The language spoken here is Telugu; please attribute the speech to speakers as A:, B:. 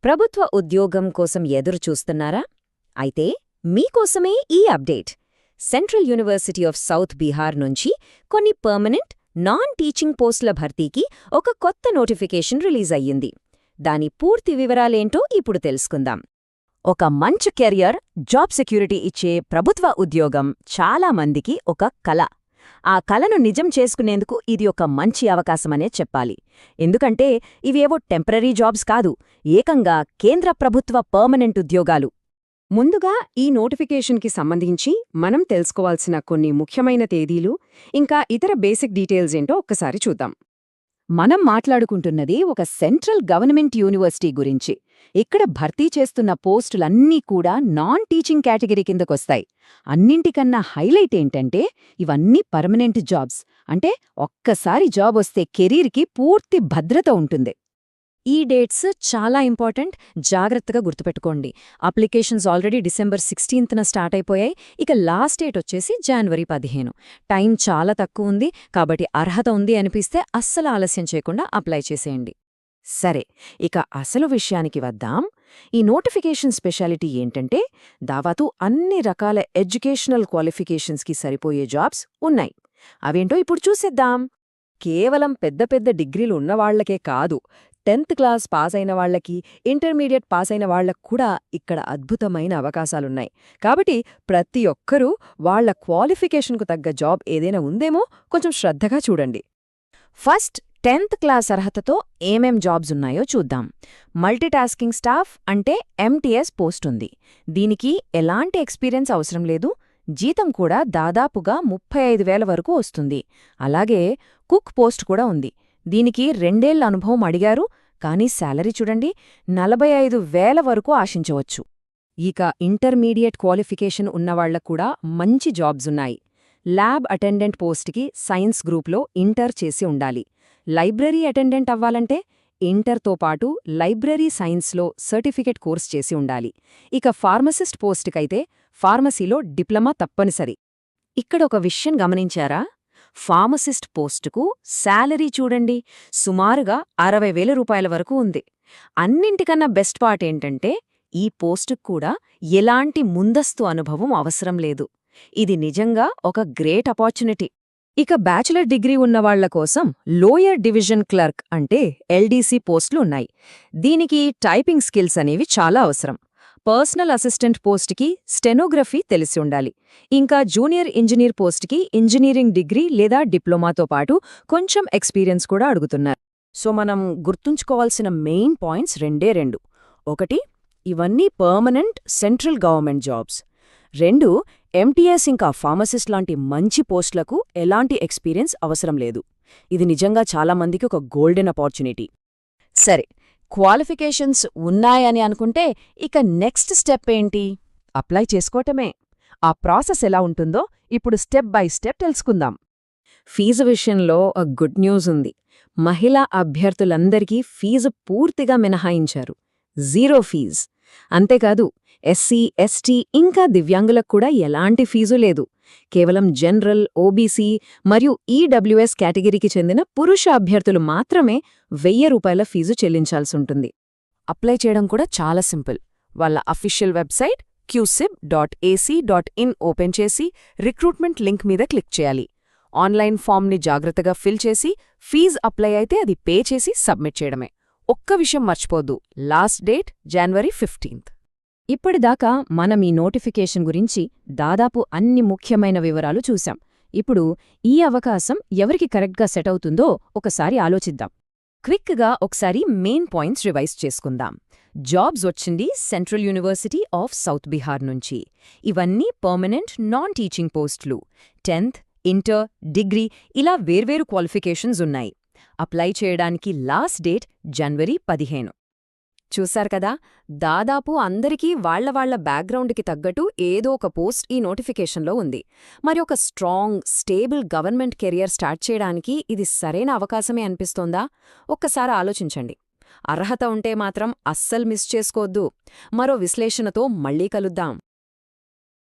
A: ప్రభుత్వ ఉద్యోగం కోసం ఎదురు చూస్తున్నారా? అయితే మీకోసమే ఈ update. Central university of south Bihar నుంచి కొన్ని పర్మనెంట్ నాన్ టీచింగ్ పోస్టుల భర్తీకి ఒక కొత్త నోటిఫికేషన్ రిలీజ్ అయ్యింది. దాని పూర్తి వివరాలేంటో ఇప్పుడు తెలుసుకుందాం. ఒక మంచి కెరియర్, జాబ్ సెక్యూరిటీ ఇచ్చే ప్రభుత్వ ఉద్యోగం చాలా మందికి ఒక కల. ఆ కలను నిజం చేసుకునేందుకు ఇది ఒక మంచి అవకాశమనే చెప్పాలి. ఎందుకంటే ఇవేవో టెంపరరీ జాబ్స్ కాదు, ఏకంగా కేంద్ర ప్రభుత్వ పర్మనెంట్ ఉద్యోగాలు.
B: ముందుగా ఈ నోటిఫికేషన్కి సంబంధించి మనం తెలుసుకోవాల్సిన కొన్ని ముఖ్యమైన తేదీలు, ఇంకా ఇతర బేసిక్ డీటెయిల్స్ ఏంటో ఒక్కసారి చూద్దాం.
A: మనం మాట్లాడుకుంటున్నది ఒక సెంట్రల్ గవర్నమెంట్ యూనివర్సిటీ గురించి. ఇక్కడ భర్తీ చేస్తున్న పోస్టులన్నీ కూడా నాన్ టీచింగ్ కేటగిరీ కిందకొస్తాయి. అన్నింటికన్నా హైలైట్ ఏంటంటే ఇవన్నీ పర్మనెంట్ జాబ్స్. అంటే ఒక్కసారి జాబ్ వస్తే కెరీర్కి పూర్తి భద్రత ఉంటుంది. ఈ డేట్స్ చాలా ఇంపార్టెంట్, జాగ్రత్తగా గుర్తుపెట్టుకోండి. అప్లికేషన్స్ ఆల్రెడీ December 16న స్టార్ట్ అయిపోయాయి. ఇక లాస్ట్ డేట్ వచ్చేసి January 15. టైం చాలా తక్కువ ఉంది, కాబట్టి అర్హత ఉంది అనిపిస్తే అస్సలు ఆలస్యం చేయకుండా అప్లై చేసేయండి.
B: సరే, ఇక అసలు విషయానికి వద్దాం. ఈ నోటిఫికేషన్ స్పెషాలిటీ ఏంటంటే దాదాపు అన్ని రకాల ఎడ్యుకేషనల్ క్వాలిఫికేషన్స్కి సరిపోయే జాబ్స్ ఉన్నాయి. అవేంటో ఇప్పుడు చూసేద్దాం.
A: కేవలం పెద్ద పెద్ద డిగ్రీలు ఉన్నవాళ్లకే కాదు, 10th క్లాస్ పాస్ అయిన వాళ్లకి, ఇంటర్మీడియట్ పాస్ అయిన వాళ్లకు కూడా ఇక్కడ అద్భుతమైన అవకాశాలున్నాయి. కాబట్టి ప్రతి ఒక్కరూ వాళ్ల క్వాలిఫికేషన్కు తగ్గ జాబ్ ఏదైనా ఉందేమో కొంచెం శ్రద్ధగా చూడండి. ఫస్ట్ 10th క్లాస్ అర్హతతో ఏమేం జాబ్స్ ఉన్నాయో చూద్దాం. మల్టీటాస్కింగ్ స్టాఫ్ అంటే MTS పోస్ట్ ఉంది. దీనికి ఎలాంటి ఎక్స్పీరియన్స్ అవసరం లేదు. జీతం కూడా దాదాపుగా 35,000 వరకు వస్తుంది. అలాగే కుక్ పోస్ట్ కూడా ఉంది. దీనికి 2 ఏళ్ల అనుభవం అడిగారు, కానీ శాలరీ చూడండి, 45,000 వరకు ఆశించవచ్చు. ఇక ఇంటర్మీడియట్ క్వాలిఫికేషన్ ఉన్నవాళ్లకు కూడా మంచి జాబ్స్ ఉన్నాయి. ల్యాబ్ అటెండెంట్ పోస్ట్కి సైన్స్ గ్రూప్లో ఇంటర్ చేసి ఉండాలి. లైబ్రరీ అటెండెంట్ అవ్వాలంటే ఇంటర్తో పాటు లైబ్రరీ సైన్స్లో సర్టిఫికెట్ కోర్స్ చేసి ఉండాలి. ఇక ఫార్మసిస్ట్ పోస్టుకైతే ఫార్మసీలో డిప్లొమా తప్పనిసరి. ఇక్కడ ఒక విషయం గమనించారా? ఫార్మసిస్ట్ పోస్టుకు శాలరీ చూడండి, సుమారుగా 60,000 రూపాయల వరకు ఉంది. అన్నింటికన్నా బెస్ట్ పార్ట్ ఏంటంటే ఈ పోస్టుకు కూడా ఎలాంటి ముందస్తు అనుభవం అవసరం లేదు. ఇది నిజంగా ఒక గ్రేట్ ఆపర్చునిటీ. ఇక బ్యాచిలర్ డిగ్రీ ఉన్నవాళ్ల కోసం లోయర్ డివిజన్ క్లర్క్ అంటే LDC పోస్టులు ఉన్నాయి. దీనికి టైపింగ్ స్కిల్స్ అనేవి చాలా అవసరం. పర్సనల్ అసిస్టెంట్ పోస్ట్కి స్టెనోగ్రఫీ తెలిసి ఉండాలి. ఇంకా జూనియర్ ఇంజనీర్ పోస్ట్కి ఇంజనీరింగ్ డిగ్రీ లేదా డిప్లొమాతో పాటు కొంచెం ఎక్స్పీరియన్స్ కూడా అడుగుతున్నారు. సో మనం గుర్తుంచుకోవాల్సిన మెయిన్ పాయింట్స్ రెండే. ఒకటి, ఇవన్నీ permanent central government jobs. 2, MTS ఇంకా ఫార్మసిస్ట్ లాంటి మంచి పోస్టులకు ఎలాంటి ఎక్స్పీరియన్స్ అవసరం లేదు. ఇది నిజంగా చాలామందికి ఒక గోల్డెన్ ఆపర్చునిటీ. సరే, క్వాలిఫికేషన్స్ ఉన్నాయని అనుకుంటే ఇక నెక్స్ట్ స్టెప్ ఏంటి? అప్లై చేసుకోవటమే. ఆ ప్రాసెస్ ఎలా ఉంటుందో ఇప్పుడు స్టెప్ బై స్టెప్ తెలుసుకుందాం. ఫీజు విషయంలో ఒక గుడ్ న్యూస్ ఉంది. మహిళా అభ్యర్థులందరికీ ఫీజు పూర్తిగా మినహాయించారు. 0 ఫీజ్. అంతేకాదు SC, ST ఇంకా దివ్యాంగులకు కూడా ఎలాంటి ఫీజు లేదు. కేవలం జనరల్, OBC మరియు EWS కేటగిరీకి చెందిన పురుష అభ్యర్థులు మాత్రమే 1,000 రూపాయల ఫీజు చెల్లించాల్సుంటుంది. అప్లై చేయడం కూడా చాలా సింపుల్. వాళ్ళ అఫీషియల్ వెబ్సైట్ qsib.ac.in ఓపెన్ చేసి రిక్రూట్మెంట్ లింక్ మీద క్లిక్ చేయాలి. ఆన్లైన్ ఫామ్ని జాగ్రత్తగా ఫిల్ చేసి ఫీజు అప్లై అయితే అది పే చేసి సబ్మిట్ చేయడమే. ఒక్క విషయం మర్చిపోద్దు, లాస్ట్ డేట్ January 15th. ఇప్పటిదాకా మనం ఈ నోటిఫికేషన్ గురించి దాదాపు అన్ని ముఖ్యమైన వివరాలు చూశాం. ఇప్పుడు ఈ అవకాశం ఎవరికి కరెక్ట్గా సెట్ అవుతుందో ఒకసారి ఆలోచిద్దాం. క్విక్గా ఒకసారి మెయిన్ పాయింట్స్ రివైజ్ చేసుకుందాం. జాబ్స్ వచ్చింది central university of south Bihar నుంచి. ఇవన్నీ పర్మనెంట్ నాన్ టీచింగ్ పోస్టులు. 10th, ఇంటర్, డిగ్రీ ఇలా వేర్వేరు క్వాలిఫికేషన్స్ ఉన్నాయి. అప్లై చేయడానికి లాస్ట్ డేట్ January 15. చూశారు కదా, దాదాపు అందరికీ వాళ్ల బ్యాక్గ్రౌండ్కి తగ్గట్టు ఏదో ఒక పోస్ట్ ఈ నోటిఫికేషన్లో ఉంది. మరి ఒక strong, stable government career start చేయడానికి ఇది సరైన అవకాశమే అనిపిస్తోందా? ఒక్కసారి ఆలోచించండి. అర్హత ఉంటే మాత్రం అస్సలు మిస్ చేసుకోవద్దు. మరో విశ్లేషణతో మళ్ళీ కలుద్దాం.